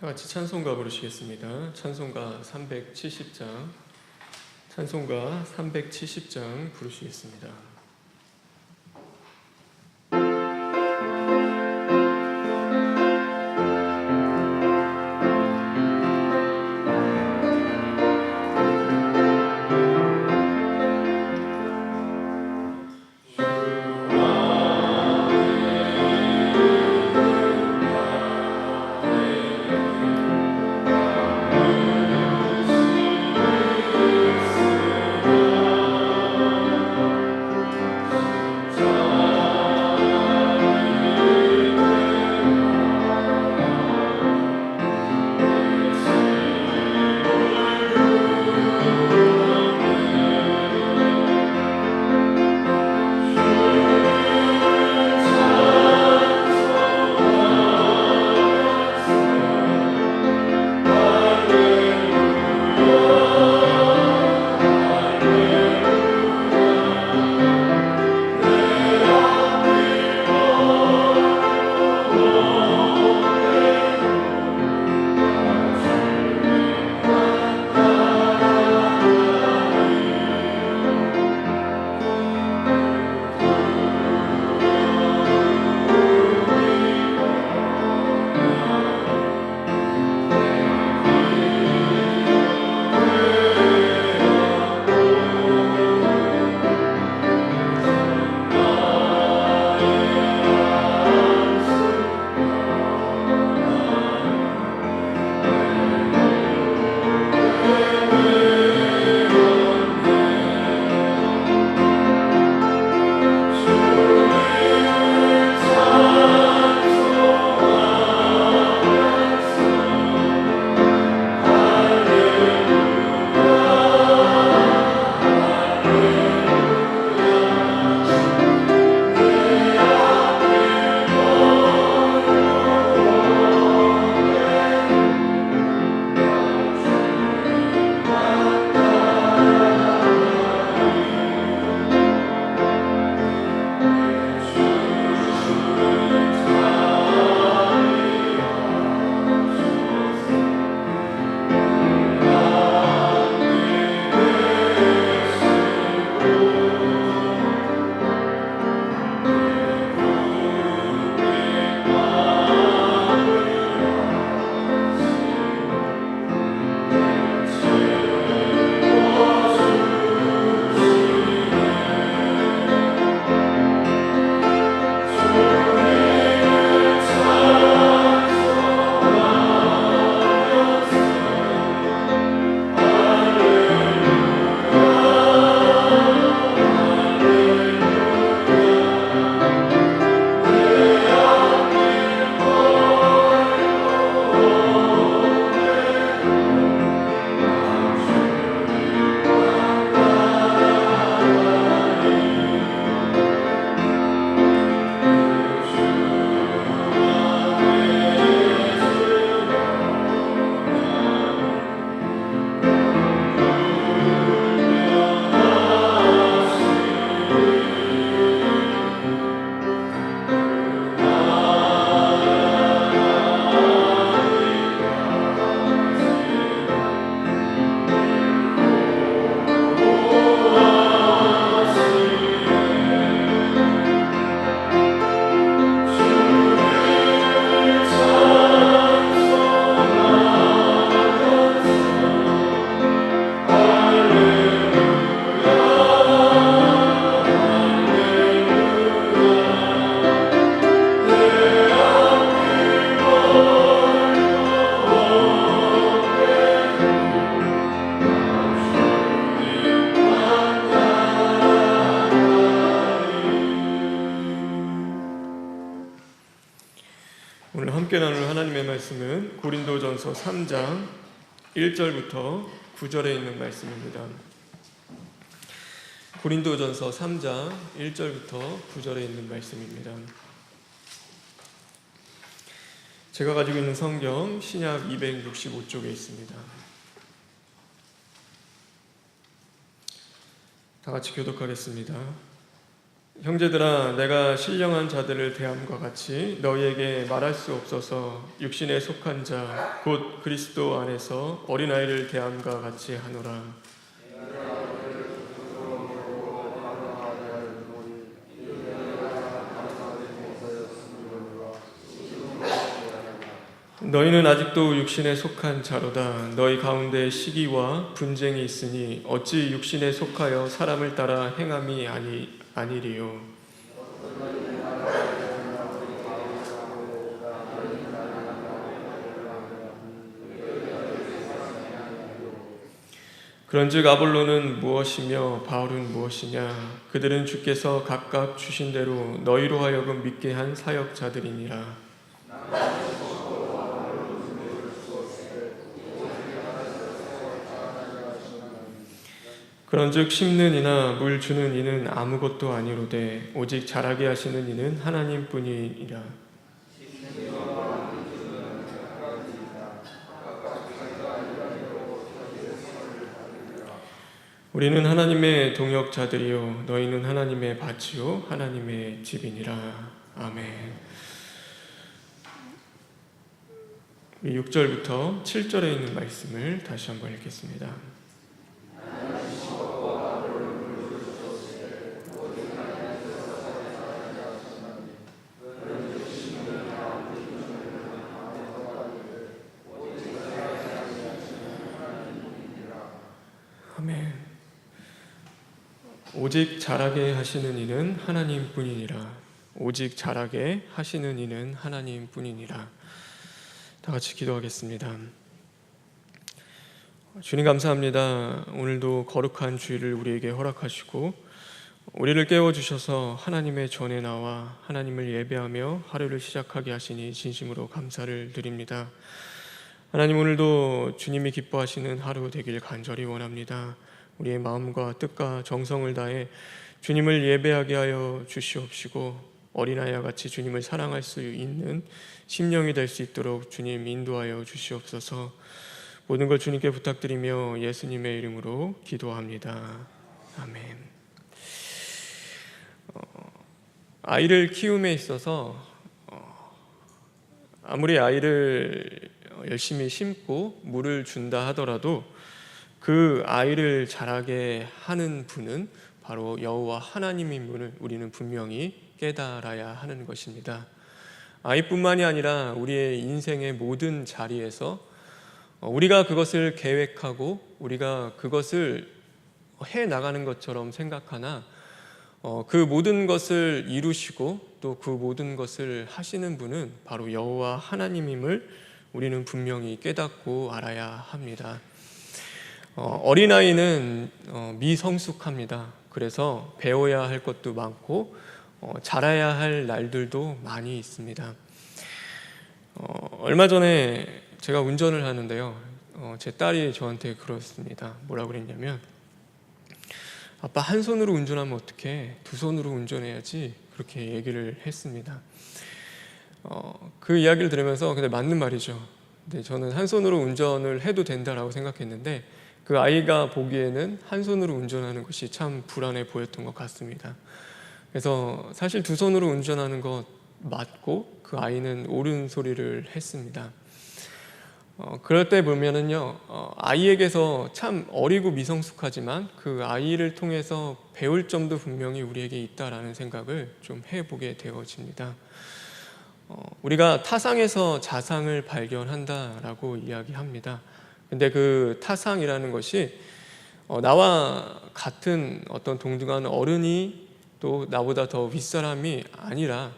다 같이 찬송가 부르시겠습니다. 찬송가 370장, 찬송가 370장 부르시겠습니다. 오늘 함께 나눌 하나님의 말씀은 고린도전서 3장 1절부터 9절에 있는 말씀입니다. 고린도전서 3장 1절부터 9절에 있는 말씀입니다. 제가 가지고 있는 성경 신약 265쪽에 있습니다. 다 같이 교독하겠습니다. 형제들아, 내가 신령한 자들을 대함과 같이 너희에게 말할 수 없어서 육신에 속한 자 곧 그리스도 안에서 어린아이를 대함과 같이 하노라. 너희는 아직도 육신에 속한 자로다. 너희 가운데 시기와 분쟁이 있으니 어찌 육신에 속하여 사람을 따라 행함이 아니리요. 그런즉 아볼로는 무엇이며 바울은 무엇이냐? 그들은 주께서 각각 주신 대로 너희로 하여금 믿게 한 사역자들이니라. 그런즉 심는 이나 물 주는 이는 아무것도 아니로되 오직 자라게 하시는 이는 하나님뿐이니라. 우리는 하나님의 동역자들이요 너희는 하나님의 밭이요 하나님의 집이니라. 아멘. 6절부터 7절에 있는 말씀을 다시 한번 읽겠습니다. 아멘. 오직 자라게 하시는 이는 하나님뿐이니라. 오직 자라게 하시는 이는 하나님뿐이니라. 다 같이 기도하겠습니다. 주님 감사합니다. 오늘도 거룩한 주일을 우리에게 허락하시고 우리를 깨워주셔서 하나님의 전에 나와 하나님을 예배하며 하루를 시작하게 하시니 진심으로 감사를 드립니다. 하나님, 오늘도 주님이 기뻐하시는 하루 되길 간절히 원합니다. 우리의 마음과 뜻과 정성을 다해 주님을 예배하게 하여 주시옵시고 어린아이와 같이 주님을 사랑할 수 있는 심령이 될 수 있도록 주님 인도하여 주시옵소서. 모든 걸 주님께 부탁드리며 예수님의 이름으로 기도합니다. 아멘. 아이를 키움에 있어서 아무리 아이를 열심히 심고 물을 준다 하더라도 그 아이를 자라게 하는 분은 바로 여호와 하나님임을 우리는 분명히 깨달아야 하는 것입니다. 아이뿐만이 아니라 우리의 인생의 모든 자리에서 우리가 그것을 계획하고 우리가 그것을 해나가는 것처럼 생각하나 그 모든 것을 이루시고 또 그 모든 것을 하시는 분은 바로 여호와 하나님임을 우리는 분명히 깨닫고 알아야 합니다. 어린아이는 미성숙합니다. 그래서 배워야 할 것도 많고 자라야 할 날들도 많이 있습니다. 얼마 전에 제가 운전을 하는데요, 제 딸이 저한테 그렇습니다. 뭐라고 그랬냐면, 아빠 한 손으로 운전하면 어떡해? 두 손으로 운전해야지. 그렇게 얘기를 했습니다. 그 이야기를 들으면서 근데 맞는 말이죠. 근데 저는 한 손으로 운전을 해도 된다라고 생각했는데 그 아이가 보기에는 한 손으로 운전하는 것이 참 불안해 보였던 것 같습니다. 그래서 사실 두 손으로 운전하는 것 맞고 그 아이는 옳은 소리를 했습니다. 그럴 때 보면은요, 아이에게서 참 어리고 미성숙하지만 그 아이를 통해서 배울 점도 분명히 우리에게 있다라는 생각을 좀 해보게 되어집니다. 우리가 타상에서 자상을 발견한다라고 이야기합니다. 근데 그 타상이라는 것이 나와 같은 어떤 동등한 어른이 또 나보다 더 윗사람이 아니라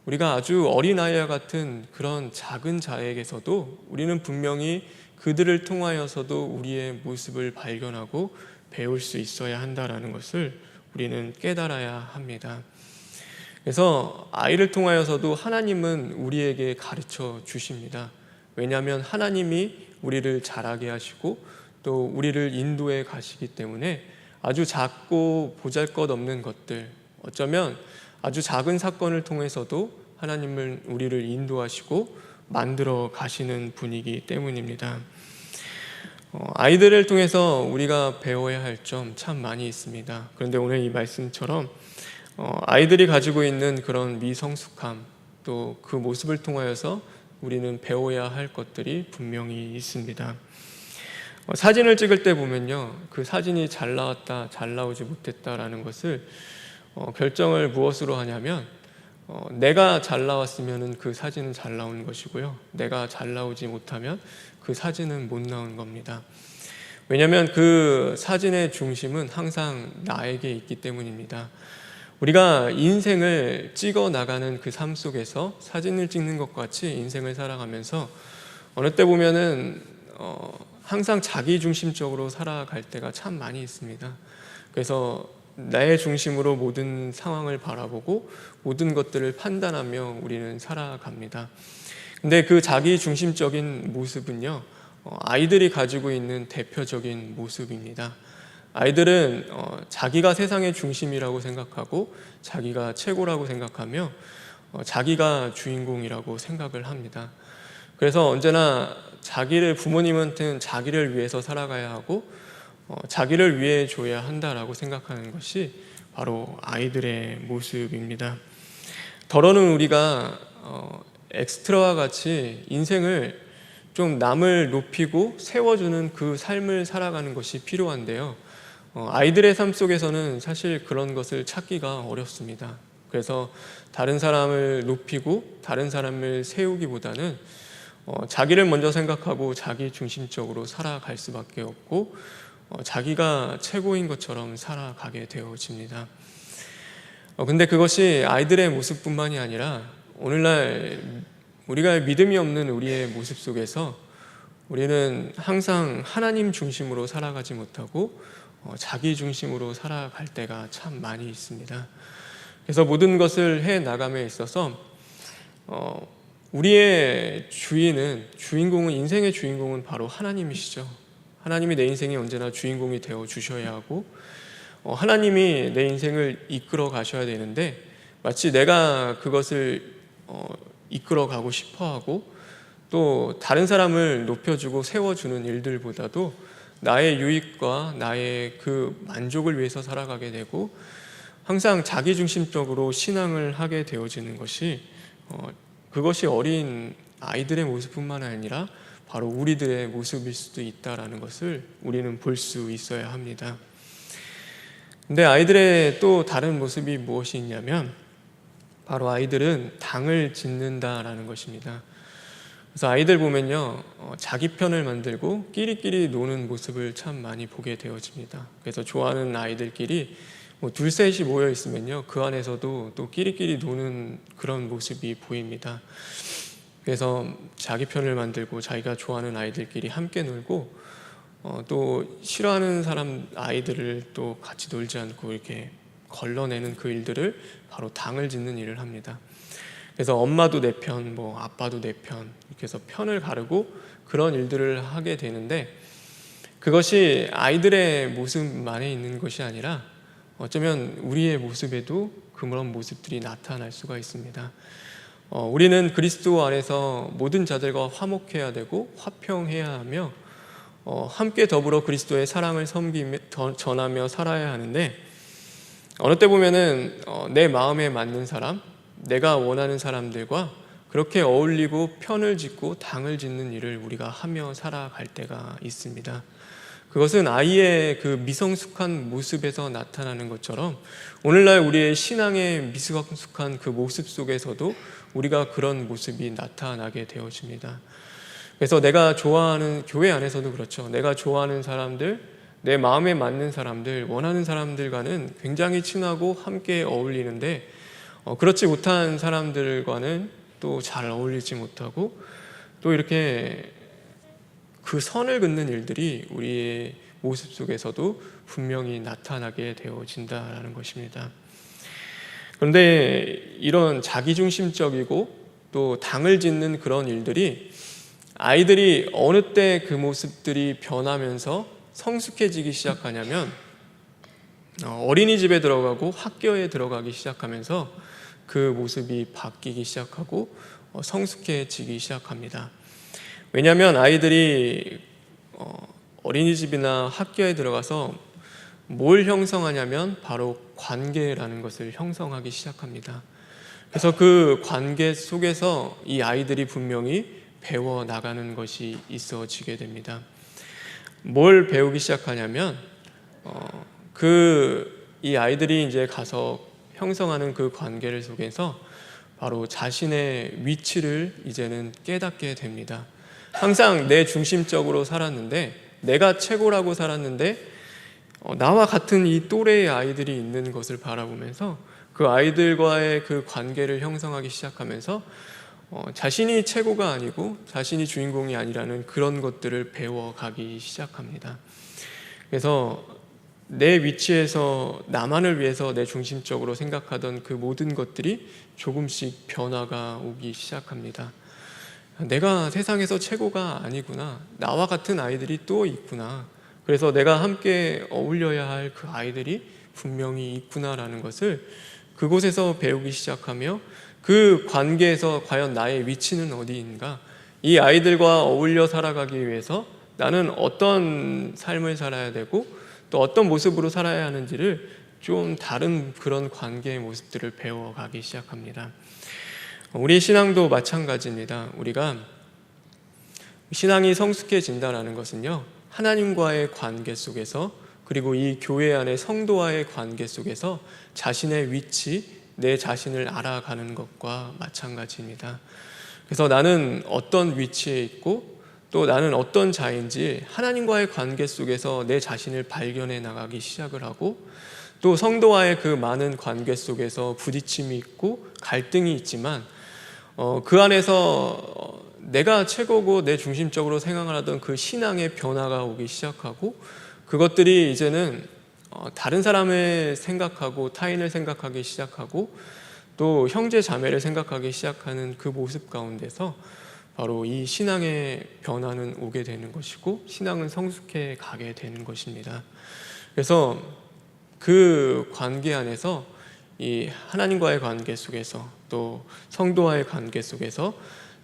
우리가 아주 어린아이와 같은 그런 작은 자에게서도 우리는 분명히 그들을 통하여서도 우리의 모습을 발견하고 배울 수 있어야 한다는 것을 우리는 깨달아야 합니다. 그래서 아이를 통하여서도 하나님은 우리에게 가르쳐 주십니다. 왜냐하면 하나님이 우리를 자라게 하시고 또 우리를 인도해 가시기 때문에 아주 작고 보잘것없는 것들, 어쩌면 아주 작은 사건을 통해서도 하나님은 우리를 인도하시고 만들어 가시는 분이기 때문입니다. 아이들을 통해서 우리가 배워야 할 점 참 많이 있습니다. 그런데 오늘 이 말씀처럼 아이들이 가지고 있는 그런 미성숙함, 또 그 모습을 통하여서 우리는 배워야 할 것들이 분명히 있습니다. 사진을 찍을 때 보면요, 그 사진이 잘 나왔다, 잘 나오지 못했다라는 것을 결정을 무엇으로 하냐면, 내가 잘 나왔으면 그 사진은 잘 나온 것이고요, 내가 잘 나오지 못하면 그 사진은 못 나온 겁니다. 왜냐하면 그 사진의 중심은 항상 나에게 있기 때문입니다. 우리가 인생을 찍어 나가는 그 삶 속에서 사진을 찍는 것 같이 인생을 살아가면서 어느 때 보면은 항상 자기 중심적으로 살아갈 때가 참 많이 있습니다. 그래서 나의 중심으로 모든 상황을 바라보고 모든 것들을 판단하며 우리는 살아갑니다. 근데 그 자기 중심적인 모습은요, 아이들이 가지고 있는 대표적인 모습입니다. 아이들은 자기가 세상의 중심이라고 생각하고 자기가 최고라고 생각하며 자기가 주인공이라고 생각을 합니다. 그래서 언제나 부모님한테는 자기를 위해서 살아가야 하고 자기를 위해 줘야 한다라고 생각하는 것이 바로 아이들의 모습입니다. 더러는 우리가 엑스트라와 같이 인생을 좀 남을 높이고 세워주는 그 삶을 살아가는 것이 필요한데요, 아이들의 삶 속에서는 사실 그런 것을 찾기가 어렵습니다. 그래서 다른 사람을 높이고 다른 사람을 세우기보다는 자기를 먼저 생각하고 자기 중심적으로 살아갈 수밖에 없고 자기가 최고인 것처럼 살아가게 되어집니다. 근데 그것이 아이들의 모습뿐만이 아니라 오늘날 우리가 믿음이 없는 우리의 모습 속에서 우리는 항상 하나님 중심으로 살아가지 못하고 자기 중심으로 살아갈 때가 참 많이 있습니다. 그래서 모든 것을 해 나감에 있어서 우리의 주인공은 인생의 주인공은 바로 하나님이시죠. 하나님이 내 인생에 언제나 주인공이 되어 주셔야 하고 하나님이 내 인생을 이끌어 가셔야 되는데, 마치 내가 그것을 이끌어 가고 싶어 하고 또 다른 사람을 높여주고 세워주는 일들보다도 나의 유익과 나의 그 만족을 위해서 살아가게 되고 항상 자기중심적으로 신앙을 하게 되어지는 것이 그것이 어린 아이들의 모습뿐만 아니라 바로 우리들의 모습일 수도 있다는 것을 우리는 볼 수 있어야 합니다. 근데 아이들의 또 다른 모습이 무엇이 있냐면 바로 아이들은 당을 짓는다라는 것입니다. 그래서 아이들 보면요, 자기 편을 만들고 끼리끼리 노는 모습을 참 많이 보게 되어집니다. 그래서 좋아하는 아이들끼리 둘셋이 모여 있으면요, 그 안에서도 또 끼리끼리 노는 그런 모습이 보입니다. 그래서 자기 편을 만들고 자기가 좋아하는 아이들끼리 함께 놀고 또 싫어하는 사람 아이들을 또 같이 놀지 않고 이렇게 걸러내는 그 일들을 바로 당을 짓는 일을 합니다. 그래서 엄마도 내 편, 아빠도 내 편, 이렇게 해서 편을 가르고 그런 일들을 하게 되는데, 그것이 아이들의 모습만에 있는 것이 아니라 어쩌면 우리의 모습에도 그런 모습들이 나타날 수가 있습니다. 우리는 그리스도 안에서 모든 자들과 화목해야 되고 화평해야 하며 함께 더불어 그리스도의 사랑을 전하며 살아야 하는데, 어느 때 보면은 내 마음에 맞는 사람, 내가 원하는 사람들과 그렇게 어울리고 편을 짓고 당을 짓는 일을 우리가 하며 살아갈 때가 있습니다. 그것은 아이의 그 미성숙한 모습에서 나타나는 것처럼 오늘날 우리의 신앙의 미성숙한 그 모습 속에서도 우리가 그런 모습이 나타나게 되어집니다. 그래서 내가 좋아하는, 교회 안에서도 그렇죠, 내가 좋아하는 사람들, 내 마음에 맞는 사람들, 원하는 사람들과는 굉장히 친하고 함께 어울리는데 그렇지 못한 사람들과는 또 잘 어울리지 못하고 또 이렇게 그 선을 긋는 일들이 우리의 모습 속에서도 분명히 나타나게 되어진다는 것입니다. 그런데 이런 자기중심적이고 또 당을 짓는 그런 일들이 아이들이 어느 때 그 모습들이 변하면서 성숙해지기 시작하냐면 어린이집에 들어가고 학교에 들어가기 시작하면서 그 모습이 바뀌기 시작하고 성숙해지기 시작합니다. 왜냐하면 아이들이 어린이집이나 학교에 들어가서 뭘 형성하냐면 바로 관계라는 것을 형성하기 시작합니다. 그래서 그 관계 속에서 이 아이들이 분명히 배워 나가는 것이 있어지게 됩니다. 뭘 배우기 시작하냐면 이 아이들이 이제 가서 형성하는 그 관계를 속에서 바로 자신의 위치를 이제는 깨닫게 됩니다. 항상 내 중심적으로 살았는데, 내가 최고라고 살았는데 나와 같은 이 또래의 아이들이 있는 것을 바라보면서 그 아이들과의 그 관계를 형성하기 시작하면서 자신이 최고가 아니고 자신이 주인공이 아니라는 그런 것들을 배워가기 시작합니다. 그래서 내 위치에서 나만을 위해서 내 중심적으로 생각하던 그 모든 것들이 조금씩 변화가 오기 시작합니다. 내가 세상에서 최고가 아니구나, 나와 같은 아이들이 또 있구나, 그래서 내가 함께 어울려야 할 그 아이들이 분명히 있구나라는 것을 그곳에서 배우기 시작하며 그 관계에서 과연 나의 위치는 어디인가, 이 아이들과 어울려 살아가기 위해서 나는 어떤 삶을 살아야 되고 또 어떤 모습으로 살아야 하는지를 좀 다른 그런 관계의 모습들을 배워가기 시작합니다. 우리 신앙도 마찬가지입니다. 우리가 신앙이 성숙해진다는 것은요, 하나님과의 관계 속에서, 그리고 이 교회 안의 성도와의 관계 속에서 자신의 위치, 내 자신을 알아가는 것과 마찬가지입니다. 그래서 나는 어떤 위치에 있고 또 나는 어떤 자인지 하나님과의 관계 속에서 내 자신을 발견해 나가기 시작을 하고, 또 성도와의 그 많은 관계 속에서 부딪힘이 있고 갈등이 있지만 그 안에서 내가 최고고 내 중심적으로 생각을 하던 그 신앙의 변화가 오기 시작하고, 그것들이 이제는 다른 사람을 생각하고 타인을 생각하기 시작하고 또 형제 자매를 생각하기 시작하는 그 모습 가운데서 바로 이 신앙의 변화는 오게 되는 것이고 신앙은 성숙해 가게 되는 것입니다. 그래서 그 관계 안에서 이 하나님과의 관계 속에서 또 성도와의 관계 속에서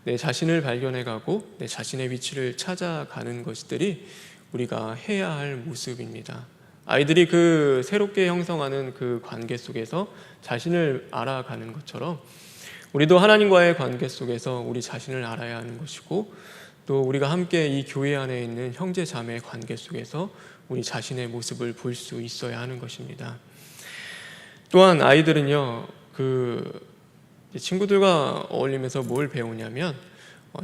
내 자신을 발견해 가고 내 자신의 위치를 찾아가는 것들이 우리가 해야 할 모습입니다. 아이들이 그 새롭게 형성하는 그 관계 속에서 자신을 알아가는 것처럼 우리도 하나님과의 관계 속에서 우리 자신을 알아야 하는 것이고, 또 우리가 함께 이 교회 안에 있는 형제 자매의 관계 속에서 우리 자신의 모습을 볼 수 있어야 하는 것입니다. 또한 아이들은요, 친구들과 어울리면서 뭘 배우냐면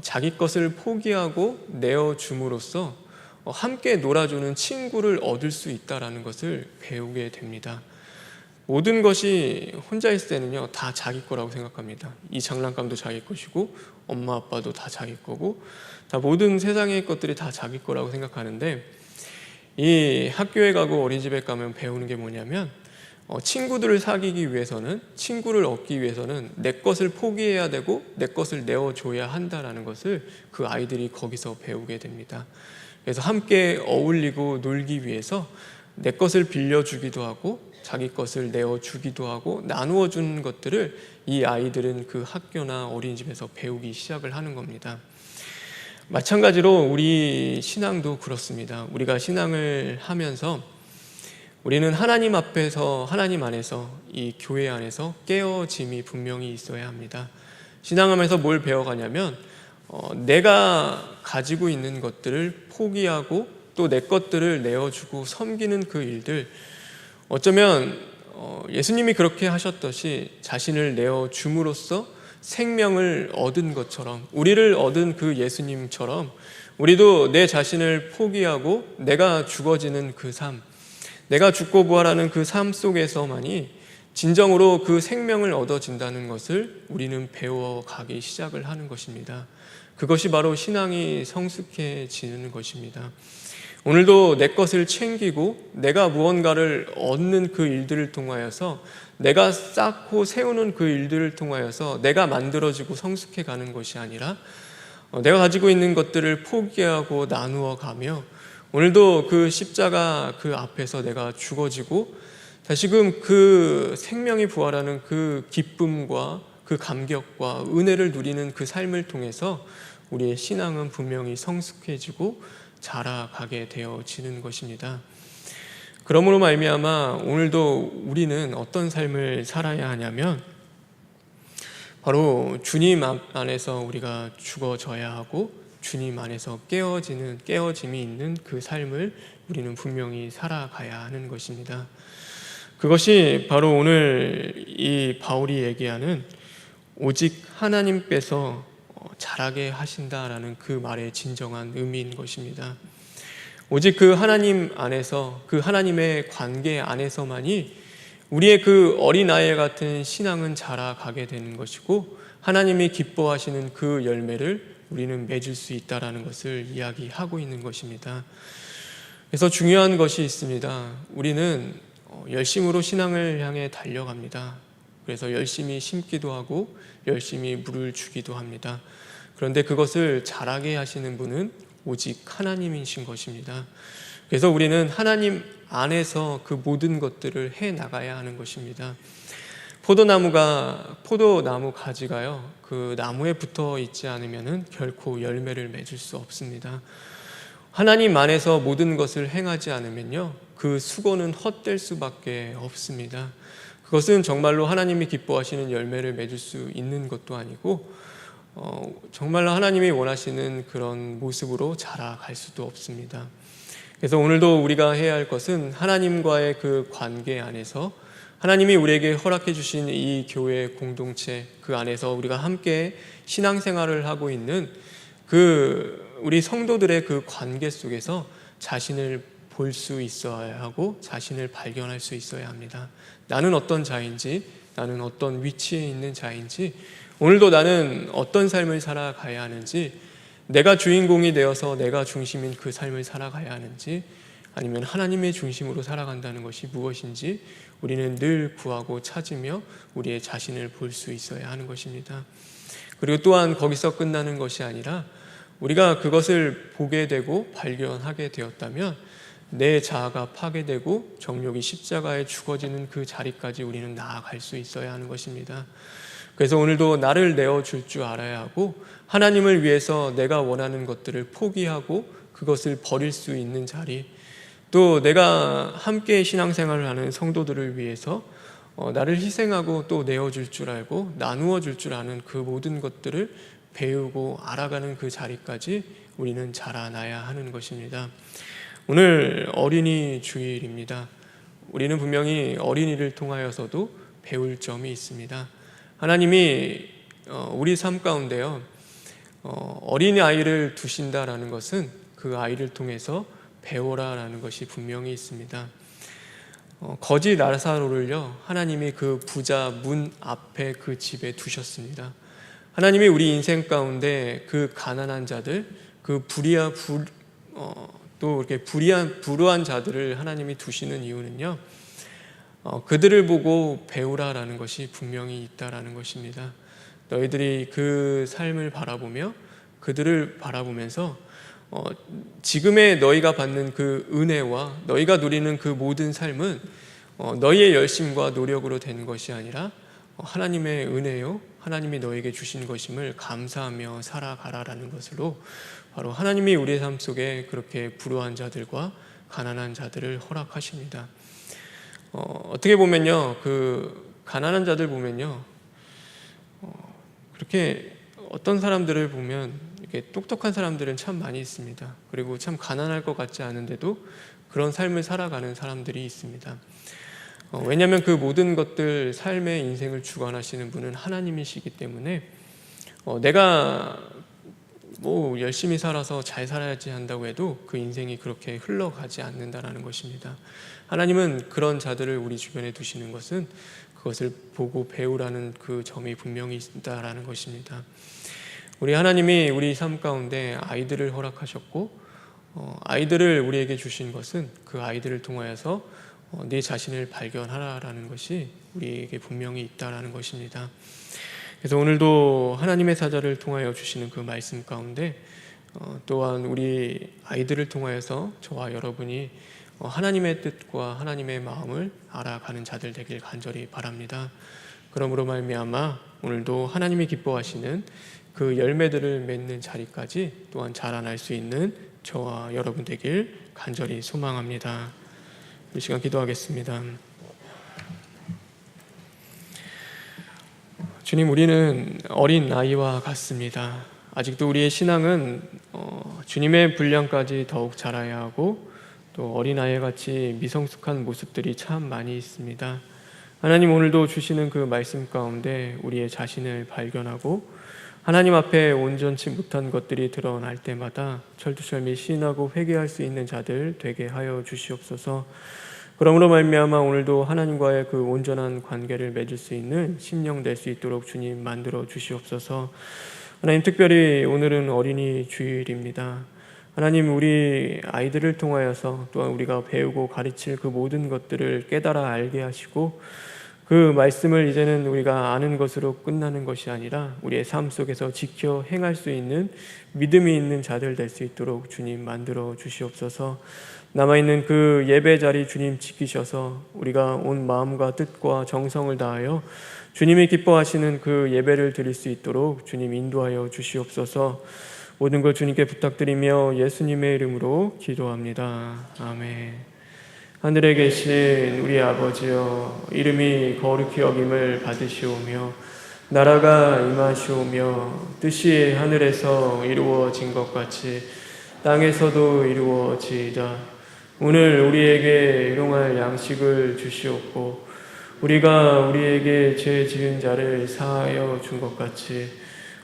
자기 것을 포기하고 내어줌으로써 함께 놀아주는 친구를 얻을 수 있다는 것을 배우게 됩니다. 모든 것이 혼자 있을 때는요, 다 자기 거라고 생각합니다. 이 장난감도 자기 것이고 엄마 아빠도 다 자기 거고 다 모든 세상의 것들이 다 자기 거라고 생각하는데, 이 학교에 가고 어린이집에 가면 배우는 게 뭐냐면 친구들을 사귀기 위해서는, 친구를 얻기 위해서는 내 것을 포기해야 되고 내 것을 내어줘야 한다는 것을 그 아이들이 거기서 배우게 됩니다. 그래서 함께 어울리고 놀기 위해서 내 것을 빌려주기도 하고 자기 것을 내어주기도 하고 나누어 주는 것들을 이 아이들은 그 학교나 어린이집에서 배우기 시작을 하는 겁니다. 마찬가지로 우리 신앙도 그렇습니다. 우리가 신앙을 하면서 우리는 하나님 앞에서, 하나님 안에서, 이 교회 안에서 깨어짐이 분명히 있어야 합니다. 신앙하면서 뭘 배워가냐면 내가 가지고 있는 것들을 포기하고 또 내 것들을 내어주고 섬기는 그 일들, 어쩌면 예수님이 그렇게 하셨듯이 자신을 내어줌으로써 생명을 얻은 것처럼, 우리를 얻은 그 예수님처럼 우리도 내 자신을 포기하고 내가 죽어지는 그 삶, 내가 죽고 부활하는 그 삶 속에서만이 진정으로 그 생명을 얻어진다는 것을 우리는 배워가기 시작을 하는 것입니다. 그것이 바로 신앙이 성숙해지는 것입니다. 오늘도 내 것을 챙기고 내가 무언가를 얻는 그 일들을 통하여서, 내가 쌓고 세우는 그 일들을 통하여서 내가 만들어지고 성숙해가는 것이 아니라 내가 가지고 있는 것들을 포기하고 나누어 가며 오늘도 그 십자가 그 앞에서 내가 죽어지고 다시금 그 생명이 부활하는 그 기쁨과 그 감격과 은혜를 누리는 그 삶을 통해서 우리의 신앙은 분명히 성숙해지고 자라가게 되어지는 것입니다. 그러므로 말미암아 오늘도 우리는 어떤 삶을 살아야 하냐면 바로 주님 안에서 우리가 죽어져야 하고 주님 안에서 깨어짐이 있는 그 삶을 우리는 분명히 살아가야 하는 것입니다. 그것이 바로 오늘 이 바울이 얘기하는 오직 하나님께서 자라게 하신다라는 그 말의 진정한 의미인 것입니다. 오직 그 하나님 안에서, 그 하나님의 관계 안에서만이 우리의 그 어린아이 같은 신앙은 자라가게 되는 것이고 하나님이 기뻐하시는 그 열매를 우리는 맺을 수 있다는 것을 이야기하고 있는 것입니다. 그래서 중요한 것이 있습니다. 우리는 열심으로 신앙을 향해 달려갑니다. 그래서 열심히 심기도 하고 열심히 물을 주기도 합니다. 그런데 그것을 자라게 하시는 분은 오직 하나님이신 것입니다. 그래서 우리는 하나님 안에서 그 모든 것들을 해 나가야 하는 것입니다. 포도나무 가지가요, 그 나무에 붙어 있지 않으면 결코 열매를 맺을 수 없습니다. 하나님 안에서 모든 것을 행하지 않으면요, 그 수고는 헛될 수밖에 없습니다. 그것은 정말로 하나님이 기뻐하시는 열매를 맺을 수 있는 것도 아니고 정말로 하나님이 원하시는 그런 모습으로 자라갈 수도 없습니다. 그래서 오늘도 우리가 해야 할 것은 하나님과의 그 관계 안에서 하나님이 우리에게 허락해 주신 이 교회 공동체 그 안에서 우리가 함께 신앙생활을 하고 있는 그 우리 성도들의 그 관계 속에서 자신을 볼 수 있어야 하고 자신을 발견할 수 있어야 합니다. 나는 어떤 자인지, 나는 어떤 위치에 있는 자인지, 오늘도 나는 어떤 삶을 살아가야 하는지, 내가 주인공이 되어서 내가 중심인 그 삶을 살아가야 하는지, 아니면 하나님의 중심으로 살아간다는 것이 무엇인지 우리는 늘 구하고 찾으며 우리의 자신을 볼 수 있어야 하는 것입니다. 그리고 또한 거기서 끝나는 것이 아니라 우리가 그것을 보게 되고 발견하게 되었다면 내 자아가 파괴되고 정욕이 십자가에 죽어지는 그 자리까지 우리는 나아갈 수 있어야 하는 것입니다. 그래서 오늘도 나를 내어줄 줄 알아야 하고 하나님을 위해서 내가 원하는 것들을 포기하고 그것을 버릴 수 있는 자리, 또 내가 함께 신앙생활을 하는 성도들을 위해서 나를 희생하고 또 내어줄 줄 알고 나누어 줄 줄 아는 그 모든 것들을 배우고 알아가는 그 자리까지 우리는 자라나야 하는 것입니다. 오늘 어린이 주일입니다. 우리는 분명히 어린이를 통하여서도 배울 점이 있습니다. 하나님이 우리 삶 가운데요, 어린아이를 두신다라는 것은 그 아이를 통해서 배워라라는 것이 분명히 있습니다. 거지 나사로를요, 하나님이 그 부자 문 앞에 그 집에 두셨습니다. 하나님이 우리 인생 가운데 그 가난한 자들, 그 또 이렇게 불우한 자들을 하나님이 두시는 이유는요, 그들을 보고 배우라라는 것이 분명히 있다라는 것입니다. 너희들이 그 삶을 바라보며 그들을 바라보면서 지금의 너희가 받는 그 은혜와 너희가 누리는 그 모든 삶은 너희의 열심과 노력으로 된 것이 아니라 하나님의 은혜요, 하나님이 너에게 주신 것임을 감사하며 살아가라라는 것으로 바로 하나님이 우리의 삶 속에 그렇게 불우한 자들과 가난한 자들을 허락하십니다. 어떻게 보면요, 그 가난한 자들 보면요, 그렇게 어떤 사람들을 보면 이렇게 똑똑한 사람들은 참 많이 있습니다. 그리고 참 가난할 것 같지 않은데도 그런 삶을 살아가는 사람들이 있습니다. 왜냐하면 그 모든 것들, 삶의 인생을 주관하시는 분은 하나님이시기 때문에 내가 열심히 살아서 잘 살아야지 한다고 해도 그 인생이 그렇게 흘러가지 않는다라는 것입니다. 하나님은 그런 자들을 우리 주변에 두시는 것은 그것을 보고 배우라는 그 점이 분명히 있다라는 것입니다. 우리 하나님이 우리 삶 가운데 아이들을 허락하셨고 아이들을 우리에게 주신 것은 그 아이들을 통하여서 네 자신을 발견하라라는 것이 우리에게 분명히 있다라는 것입니다. 그래서 오늘도 하나님의 사자를 통하여 주시는 그 말씀 가운데 또한 우리 아이들을 통하여서 저와 여러분이 하나님의 뜻과 하나님의 마음을 알아가는 자들 되길 간절히 바랍니다. 그러므로 말미암아 오늘도 하나님이 기뻐하시는 그 열매들을 맺는 자리까지 또한 자라날 수 있는 저와 여러분 되길 간절히 소망합니다. 이 시간 기도하겠습니다. 주님, 우리는 어린 아이와 같습니다. 아직도 우리의 신앙은 주님의 분량까지 더욱 자라야 하고 또 어린아이 같이 미성숙한 모습들이 참 많이 있습니다. 하나님, 오늘도 주시는 그 말씀 가운데 우리의 자신을 발견하고 하나님 앞에 온전치 못한 것들이 드러날 때마다 철두철미 시인하고 회개할 수 있는 자들 되게 하여 주시옵소서. 그러므로 말미암아 오늘도 하나님과의 그 온전한 관계를 맺을 수 있는 심령 될 수 있도록 주님 만들어 주시옵소서. 하나님, 특별히 오늘은 어린이 주일입니다. 하나님, 우리 아이들을 통하여서 또한 우리가 배우고 가르칠 그 모든 것들을 깨달아 알게 하시고 그 말씀을 이제는 우리가 아는 것으로 끝나는 것이 아니라 우리의 삶 속에서 지켜 행할 수 있는 믿음이 있는 자들 될 수 있도록 주님 만들어 주시옵소서. 남아있는 그 예배 자리 주님 지키셔서 우리가 온 마음과 뜻과 정성을 다하여 주님이 기뻐하시는 그 예배를 드릴 수 있도록 주님 인도하여 주시옵소서. 모든 걸 주님께 부탁드리며 예수님의 이름으로 기도합니다. 아멘. 하늘에 계신 우리 아버지여, 이름이 거룩히 여김을 받으시오며 나라가 임하시오며 뜻이 하늘에서 이루어진 것 같이 땅에서도 이루어지이다. 오늘 우리에게 일용할 양식을 주시옵고 우리가 우리에게 죄 지은 자를 사하여 준 것 같이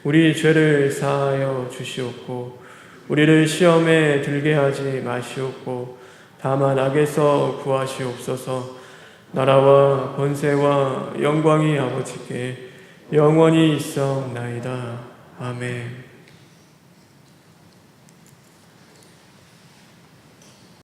우리 죄를 사하여 주시옵고 우리를 시험에 들게 하지 마시옵고 다만 악에서 구하시옵소서. 나라와 권세와 영광이 아버지께 영원히 있사옵나이다. 아멘.